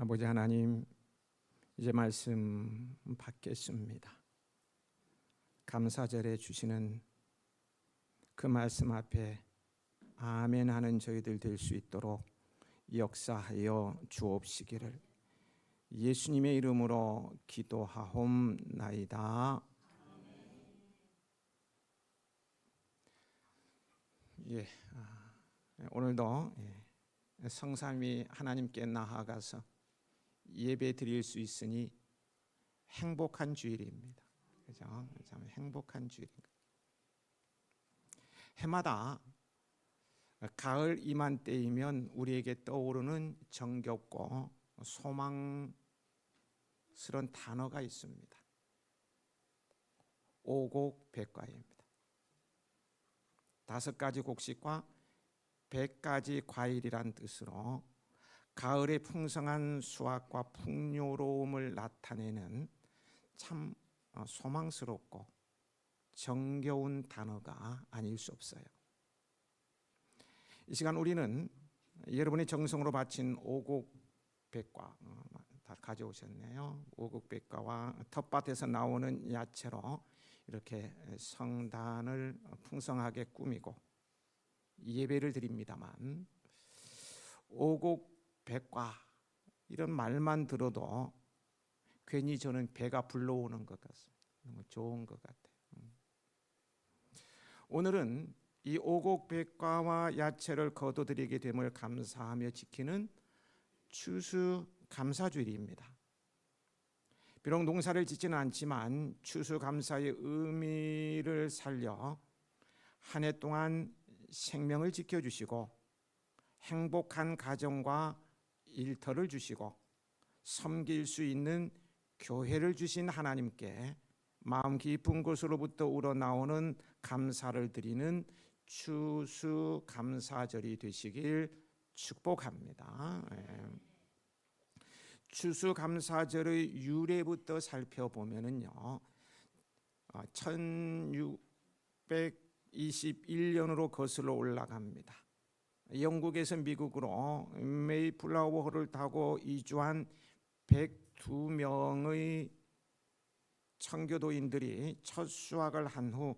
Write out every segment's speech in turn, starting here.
아버지 하나님, 이제 말씀 받겠습니다. 감사절에 주시는 그 말씀 앞에 아멘 하는 저희들 될 수 있도록 역사하여 주옵시기를 예수님의 이름으로 기도하옵나이다. 오늘도 성삼위 하나님께 나아가서 예배 드릴 수 있으니 행복한 주일입니다. 그죠? 참 행복한 주일입니다. 해마다 가을 이맘때이면 우리에게 떠오르는 정겹고 소망스러운 단어가 있습니다. 오곡백과입니다. 5가지 곡식과 100가지 과일이란 뜻으로 가을의 풍성한 수확과 풍요로움을 나타내는 참 소망스럽고 정겨운 단어가 아닐 수 없어요. 이 시간 우리는 여러분이 정성으로 바친 오곡백과 다 가져오셨네요. 오곡백과와 텃밭에서 나오는 야채로 이렇게 성단을 풍성하게 꾸미고 예배를 드립니다만, 오곡백과 이런 말만 들어도 괜히 저는 배가 불러오는 것 같습니다. 너무 좋은 것 같아요. 오늘은 이 오곡백과와 야채를 거둬들이게 됨을 감사하며 지키는 추수감사주일입니다. 비록 농사를 짓지는 않지만 추수감사의 의미를 살려 한 해 동안 생명을 지켜주시고 행복한 가정과 일터를 주시고 섬길 수 있는 교회를 주신 하나님께 마음 깊은 곳으로부터 우러나오는 감사를 드리는 추수감사절이 되시길 축복합니다. 추수감사절의 유래부터 살펴보면요, 1621년으로 거슬러 올라갑니다. 영국에서 미국으로 메이플라워를 타고 이주한 102명의 청교도인들이 첫 수확을 한 후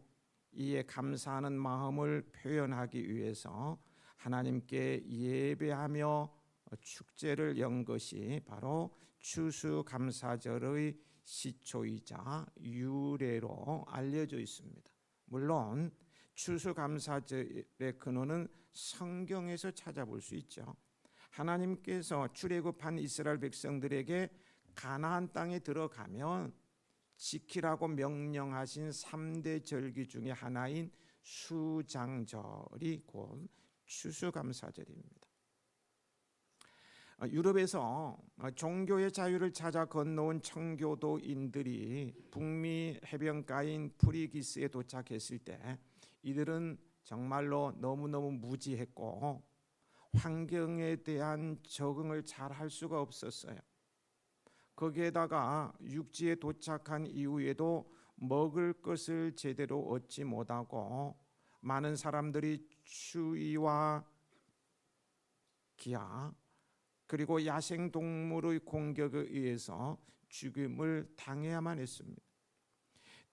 이에 감사하는 마음을 표현하기 위해서 하나님께 예배하며 축제를 연 것이 바로 추수감사절의 시초이자 유래로 알려져 있습니다. 물론 추수감사절의 근원은 성경에서 찾아볼 수 있죠. 하나님께서 출애굽한 이스라엘 백성들에게 가나안 땅에 들어가면 지키라고 명령하신 3대 절기 중에 하나인 수장절이 곧 추수감사절입니다. 유럽에서 종교의 자유를 찾아 건너온 청교도인들이 북미 해변가인 프리기스에 도착했을 때 이들은 정말로 너무너무 무지했고 환경에 대한 적응을 잘 할 수가 없었어요. 거기에다가 육지에 도착한 이후에도 먹을 것을 제대로 얻지 못하고 많은 사람들이 추위와 기아 그리고 야생동물의 공격에 의해서 죽임을 당해야만 했습니다.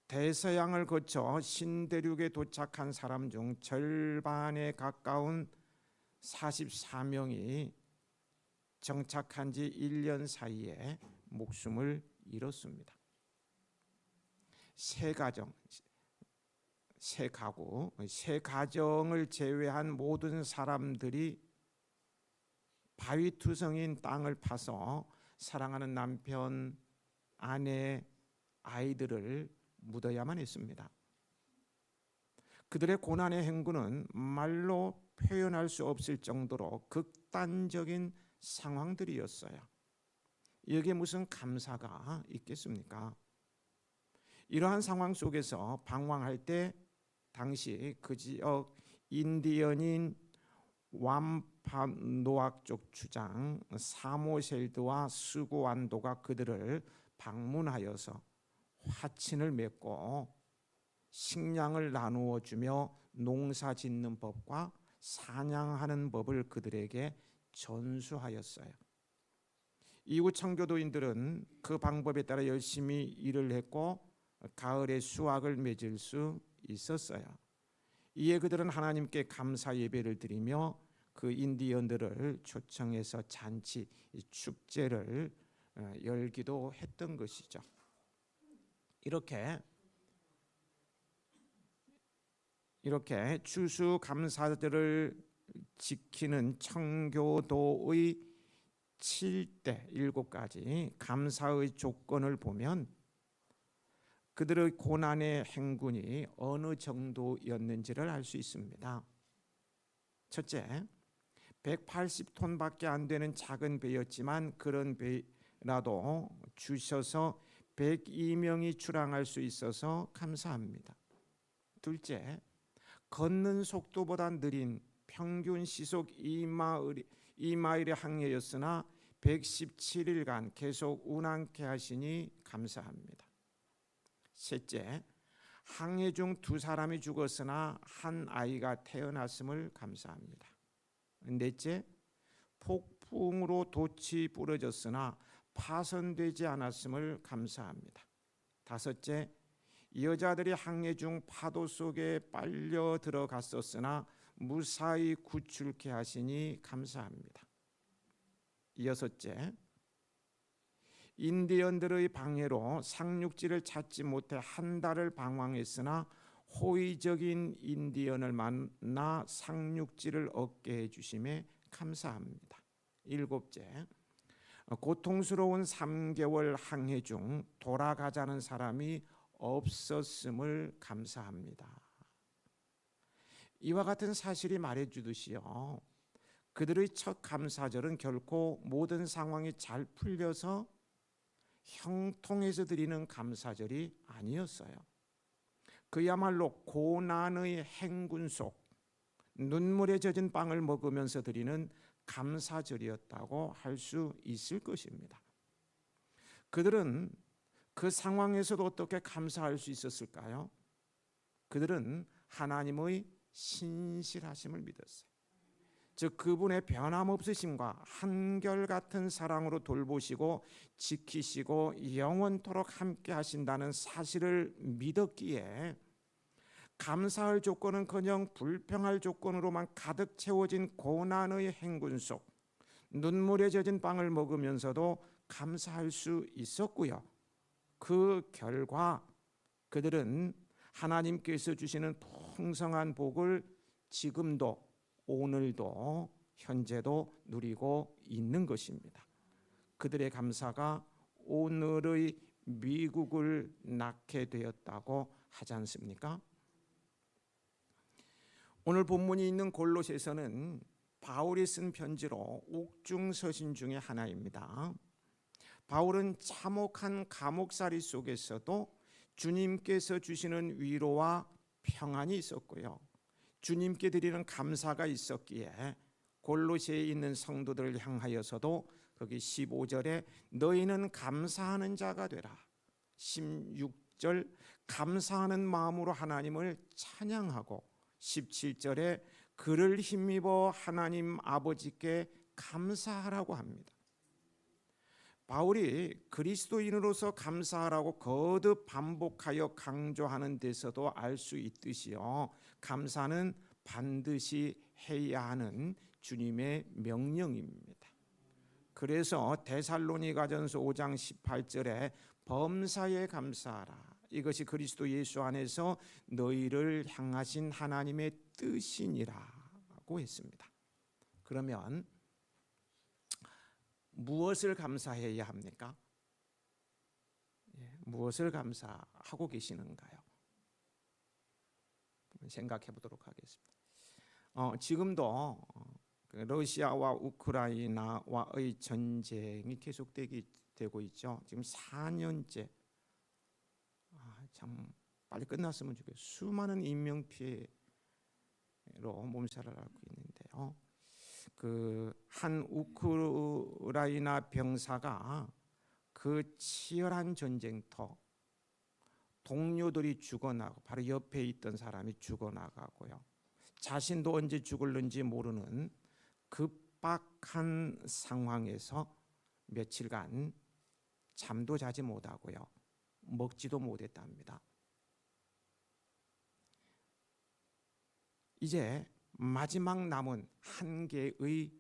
대서양을 거쳐 신대륙에 도착한 사람 중 절반에 가까운 44명이 정착한 지 1년 사이에 목숨을 잃었습니다. 세 가정, 세 가구, 세 가정을 제외한 모든 사람들이 바위투성인 땅을 파서 사랑하는 남편, 아내, 아이들을 묻어야만 했습니다. 그들의 고난의 행군은 말로 표현할 수 없을 정도로 극단적인 상황들이었어요. 여기에 무슨 감사가 있겠습니까? 이러한 상황 속에서 방황할 때 당시 그 지역 인디언인 완파노악 쪽 주장 사모셀드와 스구완도가 그들을 방문하여서 화친을 맺고 식량을 나누어 주며 농사 짓는 법과 사냥하는 법을 그들에게 전수하였어요. 이후 청교도인들은 그 방법에 따라 열심히 일을 했고 가을에 수확을 맺을 수 있었어요. 이에 그들은 하나님께 감사 예배를 드리며 그 인디언들을 초청해서 잔치, 축제를 열기도 했던 것이죠. 이렇게 추수감사절을 지키는 청교도의 7대 7가지 감사의 조건을 보면 그들의 고난의 행군이 어느 정도였는지를 알 수 있습니다. 첫째, 180톤밖에 안 되는 작은 배였지만 그런 배라도 주셔서 102명이 출항할 수 있어서 감사합니다. 둘째, 걷는 속도보다 느린 평균 시속 2마일의 항해였으나 117일간 계속 운항케 하시니 감사합니다. 셋째, 항해 중 2사람이 죽었으나 한 아이가 태어났음을 감사합니다. 넷째, 폭풍으로 돛이 부러졌으나 파손되지 않았음을 감사합니다. 다섯째, 여자들이 항해 중 파도 속에 빨려 들어갔었으나 무사히 구출케 하시니 감사합니다. 여섯째, 인디언들의 방해로 상륙지를 찾지 못해 한 달을 방황했으나 호의적인 인디언을 만나 상륙지를 얻게 해주심에 감사합니다. 일곱째, 고통스러운 3개월 항해 중 돌아가자는 사람이 없었음을 감사합니다. 이와 같은 사실이 말해주듯이요, 그들의 첫 감사절은 결코 모든 상황이 잘 풀려서 형통해서 드리는 감사절이 아니었어요. 그야말로 고난의 행군 속 눈물에 젖은 빵을 먹으면서 드리는 감사절이었다고 할 수 있을 것입니다. 그들은 그 상황에서도 어떻게 감사할 수 있었을까요? 그들은 하나님의 신실하심을 믿었어요. 즉 그분의 변함없으심과 한결같은 사랑으로 돌보시고 지키시고 영원토록 함께 하신다는 사실을 믿었기에 감사할 조건은커녕 불평할 조건으로만 가득 채워진 고난의 행군 속 눈물에 젖은 빵을 먹으면서도 감사할 수 있었고요. 그 결과 그들은 하나님께서 주시는 풍성한 복을 지금도 오늘도 현재도 누리고 있는 것입니다. 그들의 감사가 오늘의 미국을 낳게 되었다고 하지 않습니까? 오늘 본문이 있는 골로새서는 바울이 쓴 편지로 옥중서신 중에 하나입니다. 바울은 참혹한 감옥살이 속에서도 주님께서 주시는 위로와 평안이 있었고요, 주님께 드리는 감사가 있었기에 골로새에 있는 성도들을 향하여서도 거기 15절에 너희는 감사하는 자가 되라, 16절 감사하는 마음으로 하나님을 찬양하고 17절에 그를 힘입어 하나님 아버지께 감사하라고 합니다. 바울이 그리스도인으로서 감사하라고 거듭 반복하여 강조하는 데서도 알 수 있듯이요, 감사는 반드시 해야 하는 주님의 명령입니다. 그래서 데살로니가전서 5장 18절에 범사에 감사하라, 이것이 그리스도 예수 안에서 너희를 향하신 하나님의 뜻이니라고 했습니다. 그러면 무엇을 감사해야 합니까? 무엇을 감사하고 계시는가요? 생각해 보도록 하겠습니다. 지금도 러시아와 우크라이나와의 전쟁이 계속되고 있죠. 지금 4년째, 참 빨리 끝났으면 좋겠어요. 수많은 인명 피해로 몸살을 앓고 있는데요. 그 한 우크라이나 병사가 그 치열한 전쟁터 동료들이 죽어나고 바로 옆에 있던 사람이 죽어나가고요, 자신도 언제 죽을는지 모르는 급박한 상황에서 며칠간 잠도 자지 못하고요. 먹지도 못했답니다. 이제 마지막 남은 한 개의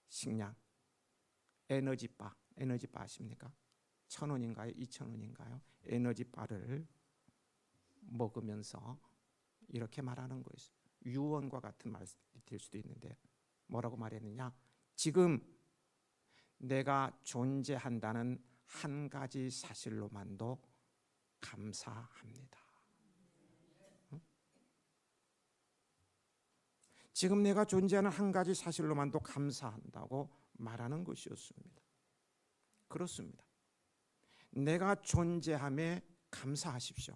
식량, 에너지바 아십니까? 1,000원인가요? 2,000원인가요? 에너지바를 먹으면서 이렇게 말하는 거였어요. 유언과 같은 말이 될 수도 있는데 뭐라고 말했느냐? 지금 내가 존재한다는 한 가지 사실로만도 감사합니다. 지금 내가 존재하는 한 가지 사실로만도 감사한다고 말하는 것이었습니다. 그렇습니다. 내가 존재함에 감사하십시오.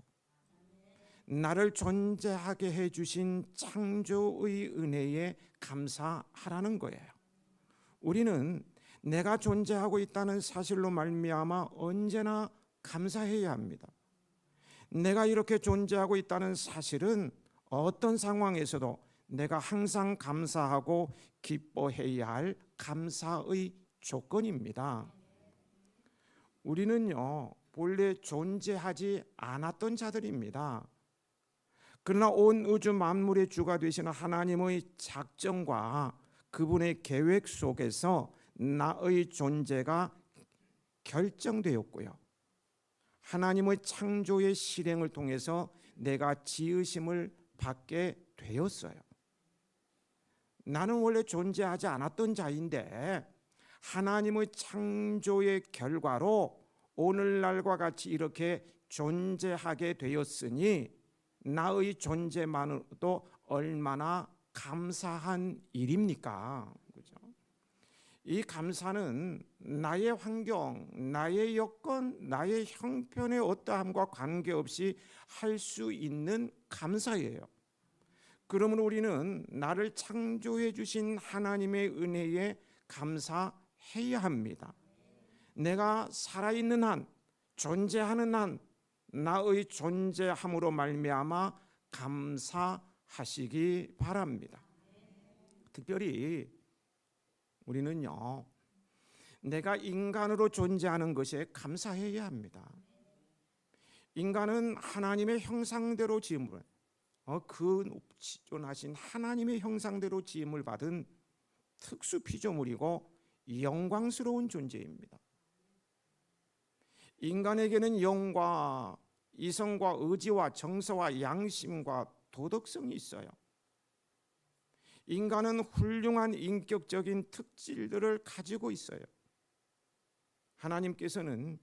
나를 존재하게 해주신 창조의 은혜에 감사하라는 거예요. 우리는 내가 존재하고 있다는 사실로 말미암아 언제나 감사해야 합니다. 내가 이렇게 존재하고 있다는 사실은 어떤 상황에서도 내가 항상 감사하고 기뻐해야 할 감사의 조건입니다. 우리는요, 본래 존재하지 않았던 자들입니다. 그러나 온 우주 만물의 주가 되시는 하나님의 작정과 그분의 계획 속에서 나의 존재가 결정되었고요. 하나님의 창조의 실행을 통해서 내가 지으심을 받게 되었어요. 나는 원래 존재하지 않았던 자인데 하나님의 창조의 결과로 오늘날과 같이 이렇게 존재하게 되었으니 나의 존재만으로도 얼마나 감사한 일입니까? 그죠? 이 감사는 나의 환경, 나의 여건, 나의 형편의 어떠함과 관계없이 할 수 있는 감사예요. 그러므로 우리는 나를 창조해 주신 하나님의 은혜에 감사해야 합니다. 내가 살아있는 한, 존재하는 한 나의 존재함으로 말미암아 감사하시기 바랍니다. 특별히 우리는요, 내가 인간으로 존재하는 것에 감사해야 합니다. 인간은 하나님의 형상대로 지음을 그 높지존하신 하나님의 형상대로 지음을 받은 특수 피조물이고 영광스러운 존재입니다. 인간에게는 영과 이성과 의지와 정서와 양심과 도덕성이 있어요. 인간은 훌륭한 인격적인 특질들을 가지고 있어요. 하나님께서는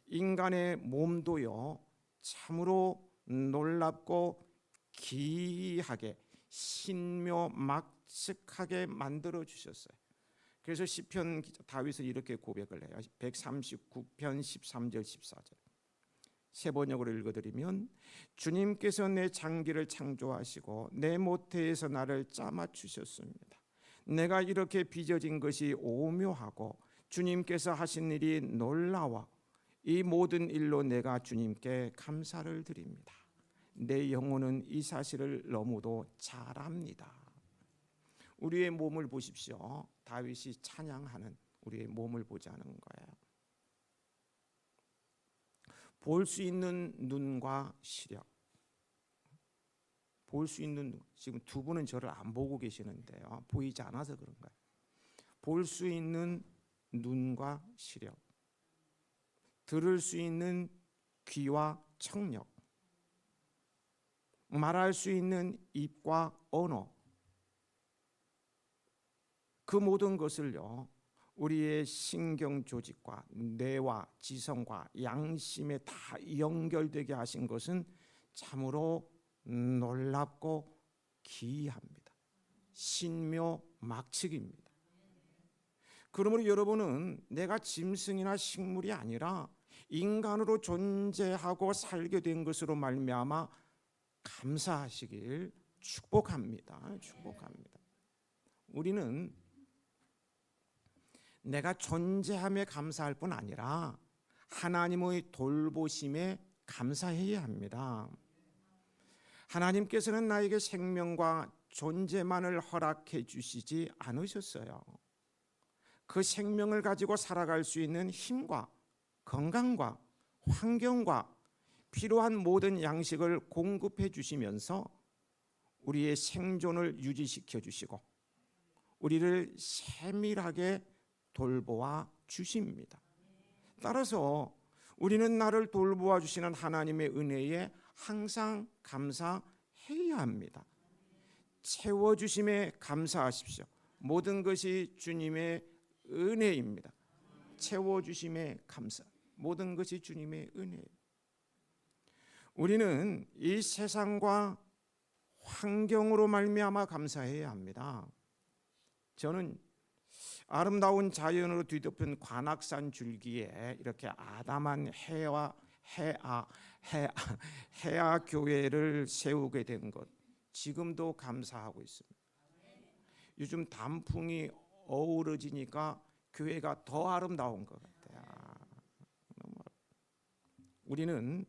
인간의 몸도요, 참으로 놀랍고 기이하게 신묘막측하게 만들어 주셨어요. 그래서 시편 기자 다윗은 이렇게 고백을 해요. 139편 13절 14절 세 번역으로 읽어드리면, 주님께서 내 장기를 창조하시고 내 모태에서 나를 짜맞추셨습니다. 내가 이렇게 빚어진 것이 오묘하고 주님께서 하신 일이 놀라워 이 모든 일로 내가 주님께 감사를 드립니다. 내 영혼은 이 사실을 너무도 잘 압니다. 우리의 몸을 보십시오. 다윗이 찬양하는 우리의 몸을 보자는 거예요. 볼 수 있는 눈과 시력. 볼 수 있는 눈. 지금 두 분은 저를 안 보고 계시는데요. 보이지 않아서 그런가요? 볼 수 있는 눈과 시력. 들을 수 있는 귀와 청력, 말할 수 있는 입과 언어, 그 모든 것을요, 우리의 신경 조직과 뇌와 지성과 양심에 다 연결되게 하신 것은 참으로 놀랍고 기이합니다. 신묘막측입니다. 그러므로 여러분은 내가 짐승이나 식물이 아니라 인간으로 존재하고 살게 된 것으로 말미암아 감사하시길 축복합니다. 축복합니다. 우리는 내가 존재함에 감사할 뿐 아니라 하나님의 돌보심에 감사해야 합니다. 하나님께서는 나에게 생명과 존재만을 허락해 주시지 않으셨어요. 그 생명을 가지고 살아갈 수 있는 힘과 건강과 환경과 필요한 모든 양식을 공급해 주시면서 우리의 생존을 유지시켜 주시고 우리를 세밀하게 돌보아 주십니다. 따라서 우리는 나를 돌보아 주시는 하나님의 은혜에 항상 감사해야 합니다. 채워주심에 감사하십시오. 모든 것이 주님의 은혜입니다. 채워주심에 감사. 모든 것이 주님의 은혜예요. 우리는 이 세상과 환경으로 말미암아 감사해야 합니다. 저는 아름다운 자연으로 뒤덮인 관악산 줄기에 이렇게 아담한 해아 교회를 세우게 된 것 지금도 감사하고 있습니다. 요즘 단풍이 어우러지니까 교회가 더 아름다운 것 같아요. 우리는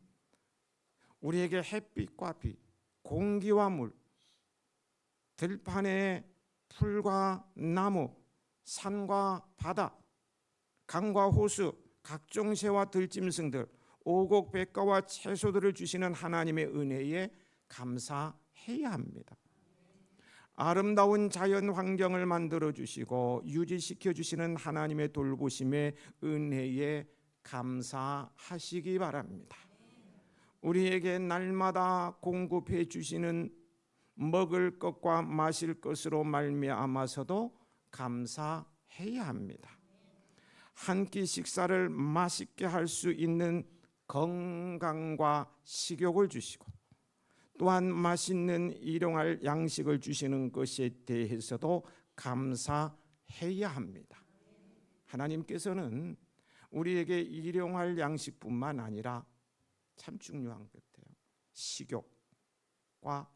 우리에게 햇빛과 빛, 공기와 물, 들판의 풀과 나무, 산과 바다, 강과 호수, 각종 새와 들짐승들, 오곡백과와 채소들을 주시는 하나님의 은혜에 감사해야 합니다. 아름다운 자연 환경을 만들어 주시고 유지시켜 주시는 하나님의 돌보심의 은혜에 감사하시기 바랍니다. 우리에게 날마다 공급해 주시는 먹을 것과 마실 것으로 말미암아서도 감사해야 합니다. 한 끼 식사를 맛있게 할 수 있는 건강과 식욕을 주시고 또한 맛있는 일용할 양식을 주시는 것에 대해서도 감사해야 합니다. 하나님께서는 우리에게 일용할 양식뿐만 아니라 참 중요한 것 같아요. 식욕과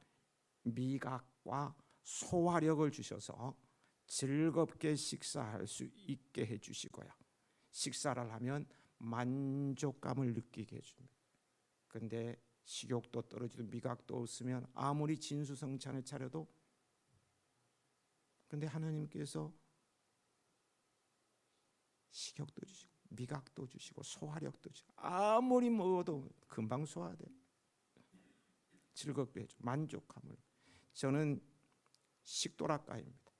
미각과 소화력을 주셔서 즐겁게 식사할 수 있게 해주시고요. 식사를 하면 만족감을 느끼게 해줍니다. 그런데 식욕도 떨어지고 미각도 없으면 아무리 진수성찬을 차려도 근데 하나님께서 식욕도 주시고 미각도 주시고 소화력도 주시고 아무리 먹어도 금방 소화돼. 즐겁게 해줘. 만족함을. 저는 식도락가입니다.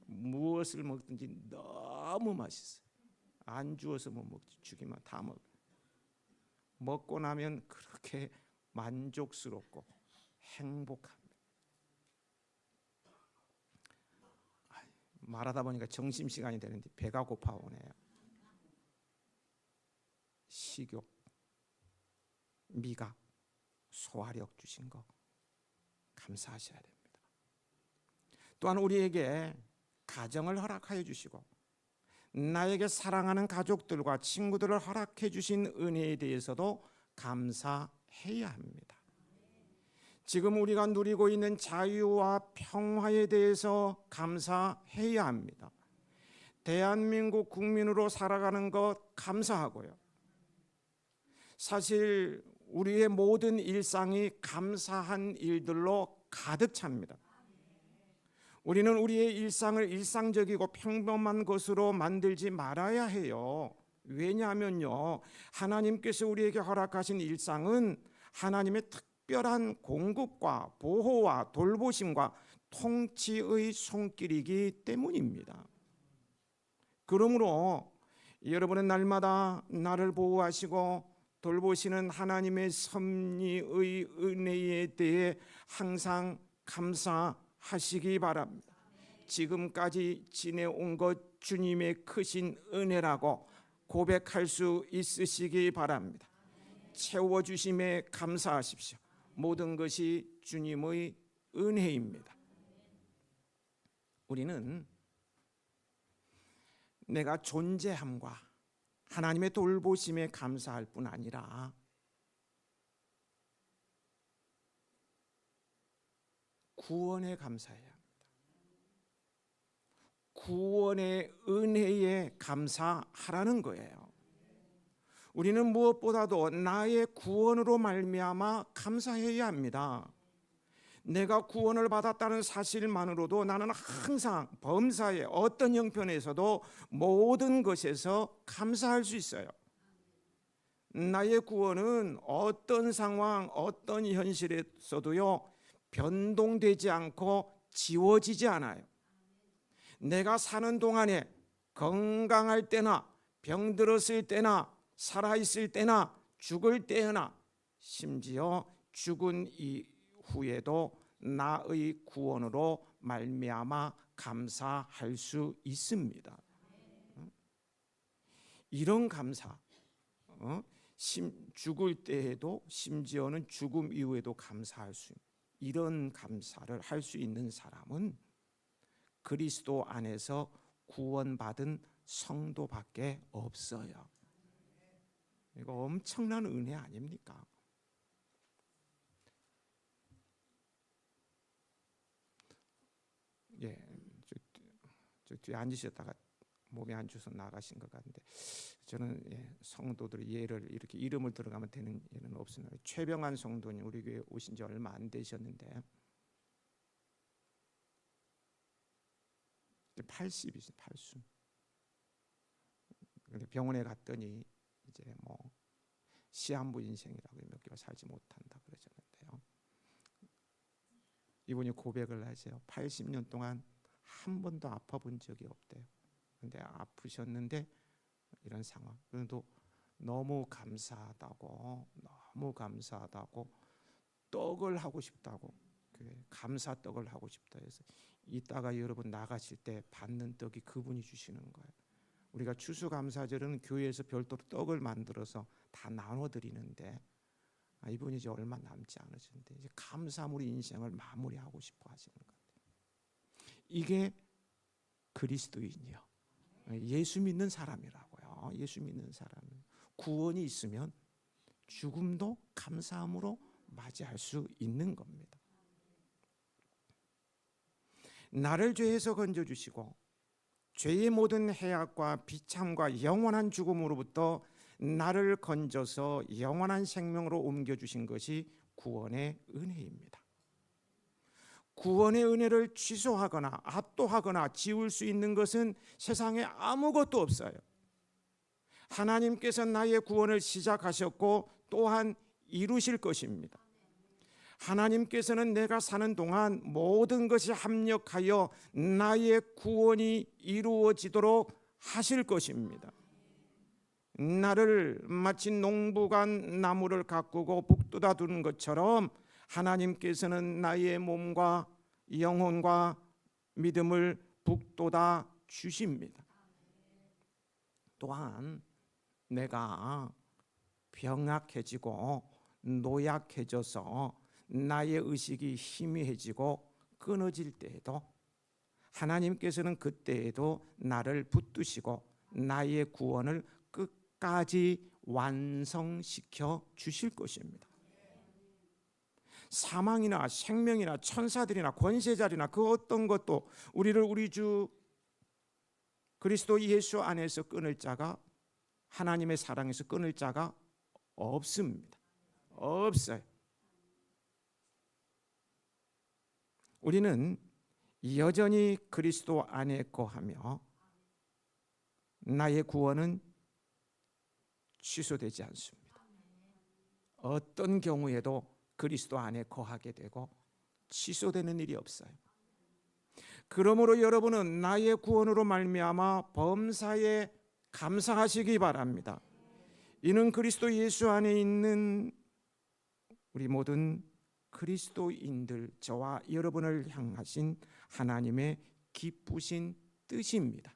무엇을 먹든지 너무 맛있어요. 안 주어서 못 먹지. 주기만 다 먹어요. 먹고 나면 그렇게 만족스럽고 행복합니다. 말하다 보니까 점심시간이 되는데 배가 고파오네요. 식욕, 미각, 소화력 주신 거 감사하셔야 됩니다. 또한 우리에게 가정을 허락하여 주시고 나에게 사랑하는 가족들과 친구들을 허락해 주신 은혜에 대해서도 감사해야 합니다. 지금 우리가 누리고 있는 자유와 평화에 대해서 감사해야 합니다. 대한민국 국민으로 살아가는 것 감사하고요. 사실 우리의 모든 일상이 감사한 일들로 가득 찹니다. 우리는 우리의 일상을 일상적이고 평범한 것으로 만들지 말아야 해요. 왜냐하면요, 하나님께서 우리에게 허락하신 일상은 하나님의 특별한 공급과 보호와 돌보심과 통치의 손길이기 때문입니다. 그러므로 여러분은 날마다 나를 보호하시고 돌보시는 하나님의 섭리의 은혜에 대해 항상 감사하시기 바랍니다. 지금까지 지내온 것 주님의 크신 은혜라고 고백할 수 있으시기 바랍니다. 채워주심에 감사하십시오. 모든 것이 주님의 은혜입니다. 우리는 내가 존재함과 하나님의 돌보심에 감사할 뿐 아니라 구원에 감사해야 합니다. 구원의 은혜에 감사하라는 거예요. 우리는 무엇보다도 나의 구원으로 말미암아 감사해야 합니다. 내가 구원을 받았다는 사실만으로도 나는 항상 범사의 어떤 형편에서도 모든 것에서 감사할 수 있어요. 나의 구원은 어떤 상황, 어떤 현실에서도요 변동되지 않고 지워지지 않아요. 내가 사는 동안에 건강할 때나 병들었을 때나 살아있을 때나 죽을 때나 심지어 죽은 이후에도 나의 구원으로 말미암아 감사할 수 있습니다. 이런 감사, 죽을 때에도 심지어는 죽음 이후에도 감사할 수 있는 이런 감사를 할 수 있는 사람은 그리스도 안에서 구원받은 성도밖에 없어요. 이거 엄청난 은혜 아닙니까? 예, 저 뒤에 앉으셨다가 몸이 안 좋아서 나가신 것 같은데 저는 성도들의 예를 이렇게 이름을 들어가면 되는 예는 없습니다. 최병환 성도님 우리 교회 오신 지 얼마 안 되셨는데 80이죠, 80. 근데 병원에 갔더니 이제 뭐 시한부 인생이라고 몇 개월 살지 못한다 그러셨는데요. 이분이 고백을 하세요. 80년 동안 한 번도 아파 본 적이 없대요. 근데 아프셨는데 이런 상황. 그래도 너무 감사하다고 떡을 하고 싶다고 감사 떡을 하고 싶다 해서 이따가 여러분 나가실 때 받는 떡이 그분이 주시는 거예요. 우리가 추수감사절은 교회에서 별도로 떡을 만들어서 다 나눠드리는데 이분이 이제 얼마 남지 않으셨는데 이제 감사함으로 인생을 마무리하고 싶어 하시는 거예요. 이게 그리스도인이요, 예수 믿는 사람이라고요. 예수 믿는 사람은 구원이 있으면 죽음도 감사함으로 맞이할 수 있는 겁니다. 나를 죄에서 건져주시고 죄의 모든 해악과 비참과 영원한 죽음으로부터 나를 건져서 영원한 생명으로 옮겨주신 것이 구원의 은혜입니다. 구원의 은혜를 취소하거나 압도하거나 지울 수 있는 것은 세상에 아무것도 없어요. 하나님께서 나의 구원을 시작하셨고 또한 이루실 것입니다. 하나님께서는 내가 사는 동안 모든 것이 합력하여 나의 구원이 이루어지도록 하실 것입니다. 나를 마치 농부가 나무를 가꾸고 북돋아 두는 것처럼 하나님께서는 나의 몸과 영혼과 믿음을 북돋아 주십니다. 또한 내가 병약해지고 노약해져서 나의 의식이 희미해지고 끊어질 때에도 하나님께서는 그때에도 나를 붙드시고 나의 구원을 끝까지 완성시켜 주실 것입니다. 사망이나 생명이나 천사들이나 권세자리나 그 어떤 것도 우리를 우리 주 그리스도 예수 안에서 끊을 자가, 하나님의 사랑에서 끊을 자가 없습니다. 없어요. 우리는 여전히 그리스도 안에 거하며 나의 구원은 취소되지 않습니다. 어떤 경우에도 그리스도 안에 거하게 되고 취소되는 일이 없어요. 그러므로 여러분은 나의 구원으로 말미암아 범사에 감사하시기 바랍니다. 이는 그리스도 예수 안에 있는 우리 모든 그리스도인들, 저와 여러분을 향하신 하나님의 기쁘신 뜻입니다.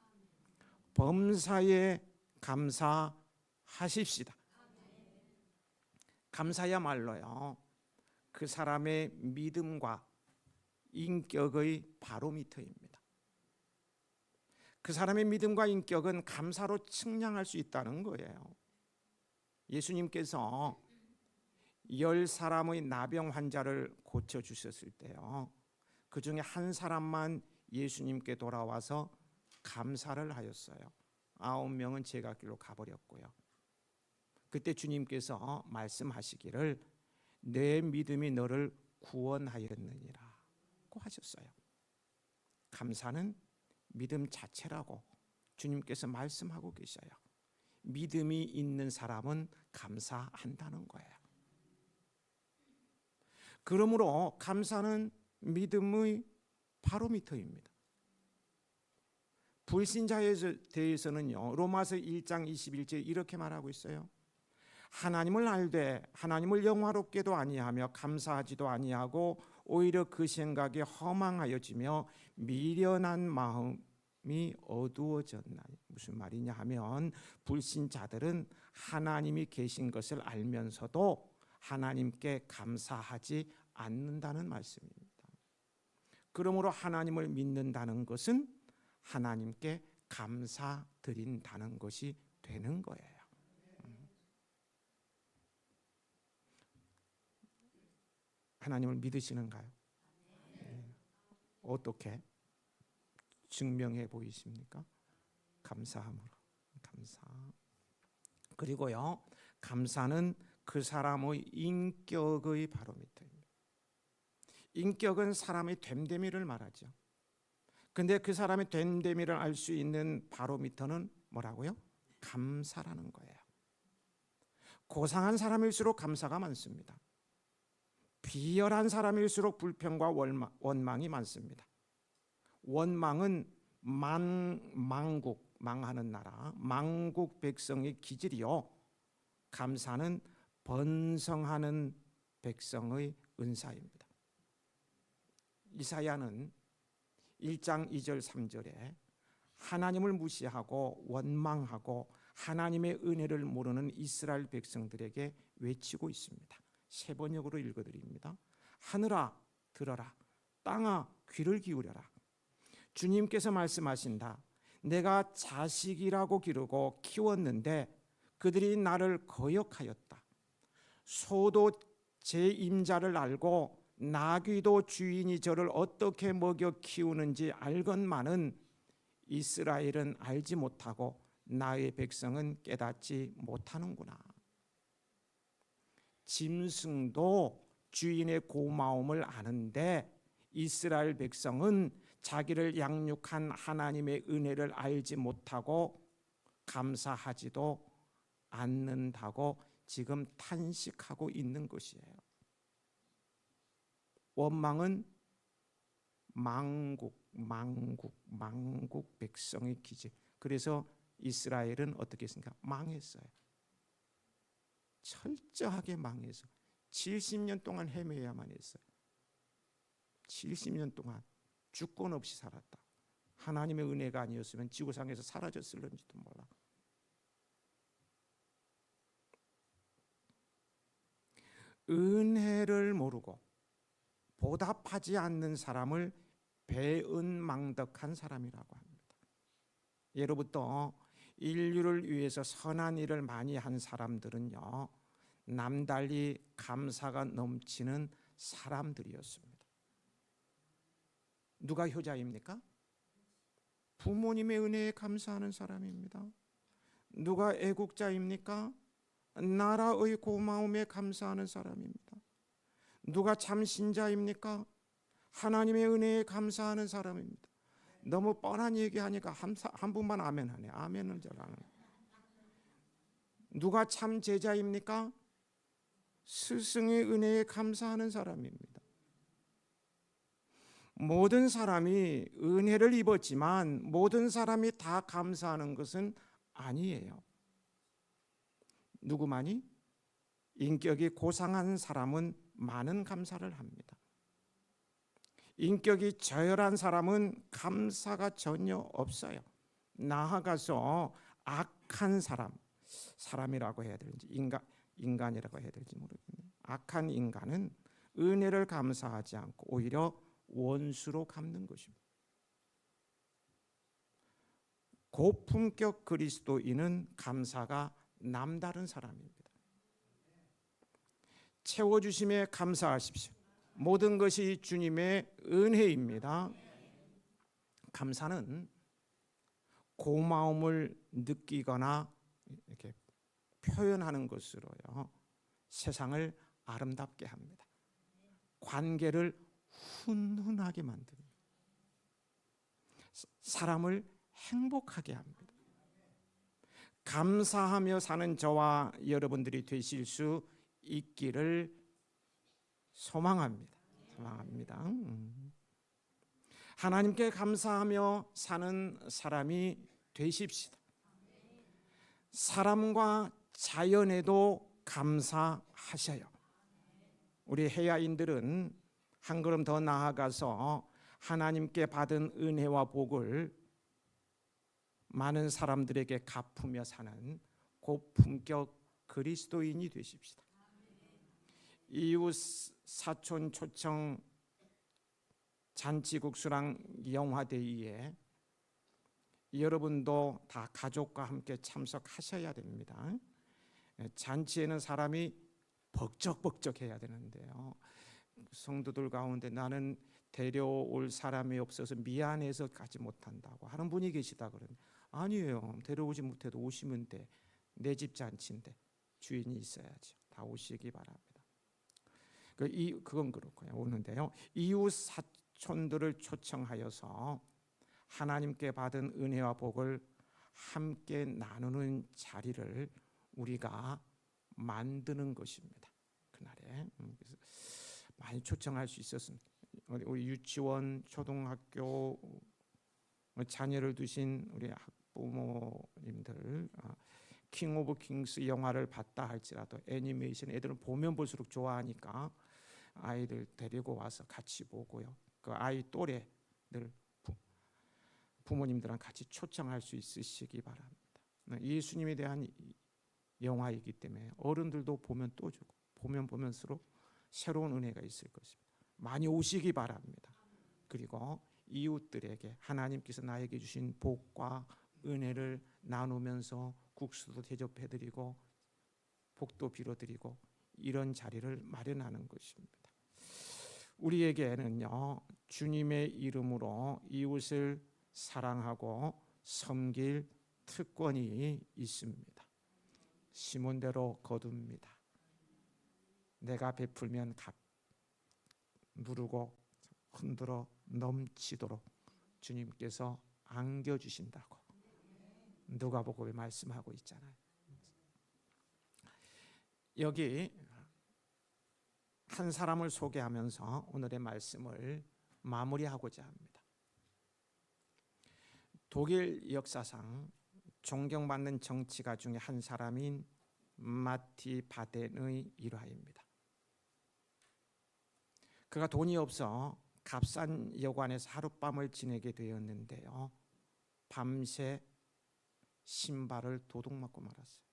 범사에 감사하십시다. 감사야말로요, 그 사람의 믿음과 인격의 바로미터입니다. 그 사람의 믿음과 인격은 감사로 측량할 수 있다는 거예요. 예수님께서 10사람의 나병 환자를 고쳐주셨을 때요, 그 중에 한 사람만 예수님께 돌아와서 감사를 하였어요. 9명은 제가 길로 가버렸고요. 그때 주님께서 말씀하시기를 내 믿음이 너를 구원하였느니라고 하셨어요. 감사는 믿음 자체라고 주님께서 말씀하고 계셔요. 믿음이 있는 사람은 감사한다는 거예요. 그러므로 감사는 믿음의 바로미터입니다. 불신자에 대해서는요, 로마서 1장 21절 이렇게 말하고 있어요. 하나님을 알되 하나님을 영화롭게도 아니하며 감사하지도 아니하고 오히려 그 생각에 허망하여지며 미련한 마음이 어두워졌나니. 무슨 말이냐 하면 불신자들은 하나님이 계신 것을 알면서도 하나님께 감사하지 않는다는 말씀입니다. 그러므로 하나님을 믿는다는 것은 하나님께 감사드린다는 것이 되는 거예요. 하나님을 믿으시는가요? 네. 어떻게 증명해 보이십니까? 감사함으로. 감사. 그리고요, 감사는 그 사람의 인격의 바로미터입니다. 인격은 사람의 됨됨이를 말하죠. 근데 그 사람의 됨됨이를 알 수 있는 바로미터는 뭐라고요? 감사라는 거예요. 고상한 사람일수록 감사가 많습니다. 비열한 사람일수록 불평과 원망이 많습니다. 원망은 망국, 망하는 나라, 망국 백성의 기질이요. 감사는 번성하는 백성의 은사입니다. 이사야는 1장 2절 3절에 하나님을 무시하고 원망하고 하나님의 은혜를 모르는 이스라엘 백성들에게 외치고 있습니다. 세 번역으로 읽어드립니다. 하늘아 들어라, 땅아 귀를 기울여라. 주님께서 말씀하신다. 내가 자식이라고 기르고 키웠는데 그들이 나를 거역하였다. 소도 제 임자를 알고 나귀도 주인이 저를 어떻게 먹여 키우는지 알건만은 이스라엘은 알지 못하고 나의 백성은 깨닫지 못하는구나. 짐승도 주인의 고마움을 아는데 이스라엘 백성은 자기를 양육한 하나님의 은혜를 알지 못하고 감사하지도 않는다고 지금 탄식하고 있는 것이에요. 원망은 망국 백성의 기질. 그래서 이스라엘은 어떻게 했습니까? 망했어요. 철저하게 망해서 70년 동안 헤매야만 했어요. 70년 동안 주권 없이 살았다. 하나님의 은혜가 아니었으면 지구상에서 사라졌을런지도 몰라. 은혜를 모르고 보답하지 않는 사람을 배은망덕한 사람이라고 합니다. 예로부터 인류를 위해서 선한 일을 많이 한 사람들은요, 남달리 감사가 넘치는 사람들이었습니다. 누가 효자입니까? 부모님의 은혜에 감사하는 사람입니다. 누가 애국자입니까? 나라의 고마움에 감사하는 사람입니다. 누가 참 신자입니까? 하나님의 은혜에 감사하는 사람입니다. 너무 뻔한 얘기하니까 한 분만 아멘 하네. 아멘을 잘 안 해요. 누가 참 제자입니까? 스승의 은혜에 감사하는 사람입니다. 모든 사람이 은혜를 입었지만 모든 사람이 다 감사하는 것은 아니에요. 누구만이? 인격이 고상한 사람은 많은 감사를 합니다. 인격이 저열한 사람은 감사가 전혀 없어요. 나아가서 악한 사람이라고 해야 될지 인간이라고 해야 될지 모르겠네요. 악한 인간은 은혜를 감사하지 않고 오히려 원수로 갚는 것입니다. 고품격 그리스도인은 감사가 남다른 사람입니다. 채워주심에 감사하십시오. 모든 것이 주님의 은혜입니다. 감사는 고마움을 느끼거나 이렇게 표현하는 것으로요, 세상을 아름답게 합니다. 관계를 훈훈하게 만듭니다. 사람을 행복하게 합니다. 감사하며 사는 저와 여러분들이 되실 수 있기를 소망합니다. 하나님께 감사하며 사는 사람이 되십시다. 사람과 자연에도 감사하셔요. 우리 해야인들은 한 걸음 더 나아가서 하나님께 받은 은혜와 복을 많은 사람들에게 갚으며 사는 고품격 그리스도인이 되십시다. 이웃 사촌 초청 잔치국수랑 영화대회에 여러분도 다 가족과 함께 참석하셔야 됩니다. 잔치에는 사람이 벅적벅적해야 되는데요. 성도들 가운데 나는 데려올 사람이 없어서 미안해서 가지 못한다고 하는 분이 계시다 그러면 아니에요. 데려오지 못해도 오시면 돼. 내 집 잔치인데 주인이 있어야죠. 다 오시기 바랍니다. 그건 그렇고요. 오는데요. 이웃 사촌들을 초청하여서 하나님께 받은 은혜와 복을 함께 나누는 자리를 우리가 만드는 것입니다. 그날에 그래서 많이 초청할 수 있었습니다. 우리 유치원, 초등학교 자녀를 두신 우리 학부모님들 킹 오브 킹스 영화를 봤다 할지라도 애니메이션 애들은 보면 볼수록 좋아하니까 아이들 데리고 와서 같이 보고요. 그 아이 또래들 부모님들랑 같이 초청할 수 있으시기 바랍니다. 예수님에 대한 영화이기 때문에 어른들도 보면 또 주고 보면 보면수록 새로운 은혜가 있을 것입니다. 많이 오시기 바랍니다. 그리고 이웃들에게 하나님께서 나에게 주신 복과 은혜를 나누면서 국수도 대접해드리고 복도 빌어드리고 이런 자리를 마련하는 것입니다. 우리에게는요 주님의 이름으로 이웃을 사랑하고 섬길 특권이 있습니다. 시몬대로 거둡니다. 내가 베풀면 누르고 흔들어 넘치도록 주님께서 안겨주신다고 누가복음에 말씀하고 있잖아요. 여기 한 사람을 소개하면서 오늘의 말씀을 마무리하고자 합니다. 독일 역사상 존경받는 정치가 중에 한 사람인 마티 바덴의 일화입니다. 그가 돈이 없어 값싼 여관에서 하룻밤을 지내게 되었는데요. 밤새 신발을 도둑맞고 말았어요.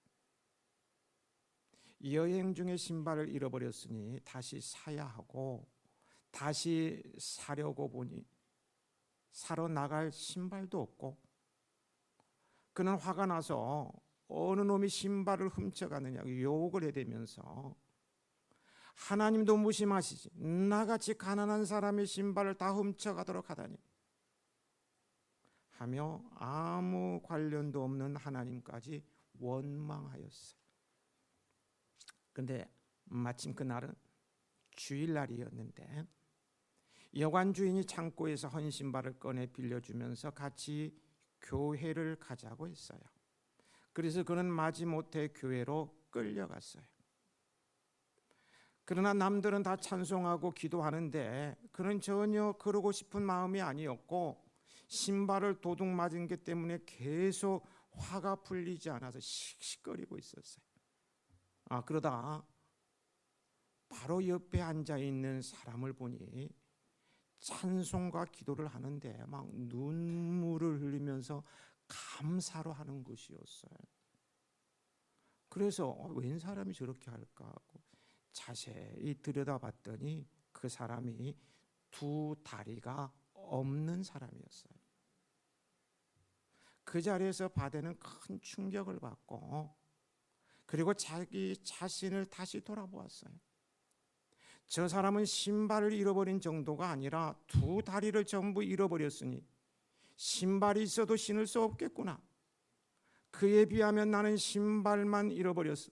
여행 중에 신발을 잃어버렸으니 다시 사야 하고 다시 사려고 보니 사러 나갈 신발도 없고 그는 화가 나서 어느 놈이 신발을 훔쳐가느냐고 욕을 해대면서 하나님도 무심하시지 나같이 가난한 사람의 신발을 다 훔쳐가도록 하다니 하며 아무 관련도 없는 하나님까지 원망하였어요. 그런데 마침 그날은 주일날이었는데 여관 주인이 창고에서 헌 신발을 꺼내 빌려주면서 같이 교회를 가자고 했어요. 그래서 그는 마지못해 교회로 끌려갔어요. 그러나 남들은 다 찬송하고 기도하는데 그는 전혀 그러고 싶은 마음이 아니었고 신발을 도둑 맞은 것 때문에 계속 화가 풀리지 않아서 씩씩거리고 있었어요. 그러다 바로 옆에 앉아있는 사람을 보니 찬송과 기도를 하는데 막 눈물을 흘리면서 감사로 하는 것이었어요. 그래서 웬 사람이 저렇게 할까 하고 자세히 들여다봤더니 그 사람이 두 다리가 없는 사람이었어요. 그 자리에서 바데는 큰 충격을 받고 그리고 자기 자신을 다시 돌아보았어요. 저 사람은 신발을 잃어버린 정도가 아니라 두 다리를 전부 잃어버렸으니 신발이 있어도 신을 수 없겠구나. 그에 비하면 나는 신발만 잃어버렸어.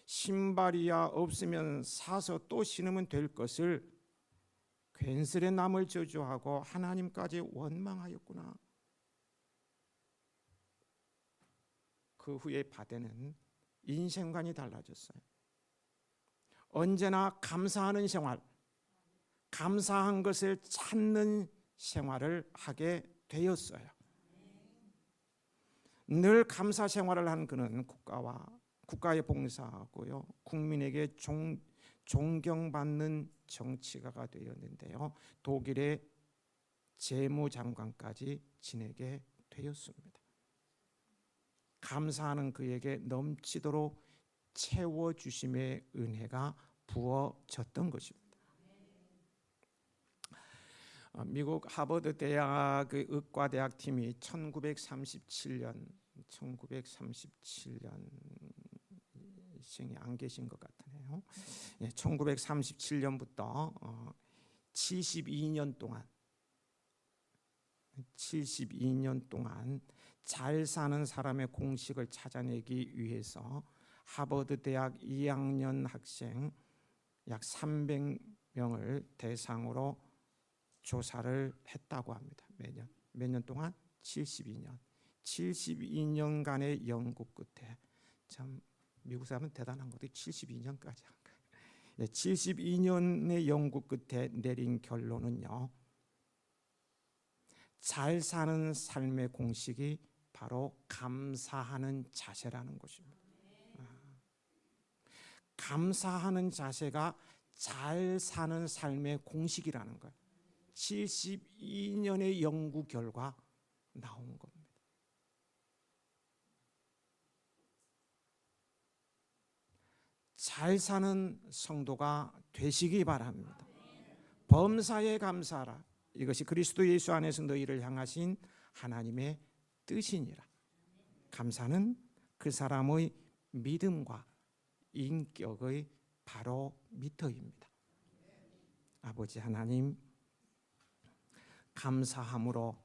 신발이야 없으면 사서 또 신으면 될 것을 괜스레 남을 저주하고 하나님까지 원망하였구나. 그 후에 바데는 인생관이 달라졌어요. 언제나 감사하는 생활, 감사한 것을 찾는 생활을 하게 되었어요. 늘 감사 생활을 한 그는 국가에 봉사하고요, 국민에게 존경받는 정치가가 되었는데요, 독일의 재무장관까지 지내게 되었습니다. 감사하는 그에게 넘치도록 채워주심의 은혜가 부어졌던 것입니다. 미국 하버드 대학의 의과대학 팀이 1937년 생이 안 계신 것 같으네요. 1937년부터 72년 동안 잘 사는 사람의 공식을 찾아내기 위해서 하버드 대학 2학년 학생 약 300명을 대상으로 조사를 했다고 합니다. 몇 년 동안? 72년간의 연구 끝에, 참 미국 사람은 대단한 것도 72년까지 한 거예요. 72년의 연구 끝에 내린 결론은요, 잘 사는 삶의 공식이 바로 감사하는 자세라는 것입니다. 감사하는 자세가 잘 사는 삶의 공식이라는 거예요. 72년의 연구 결과 나온 겁니다. 잘 사는 성도가 되시기 바랍니다. 범사에 감사하라. 이것이 그리스도 예수 안에서 너희를 향하신 하나님의 뜻이니라. 감사는 그 사람의 믿음과 인격의 바로미터입니다. 아버지 하나님, 감사함으로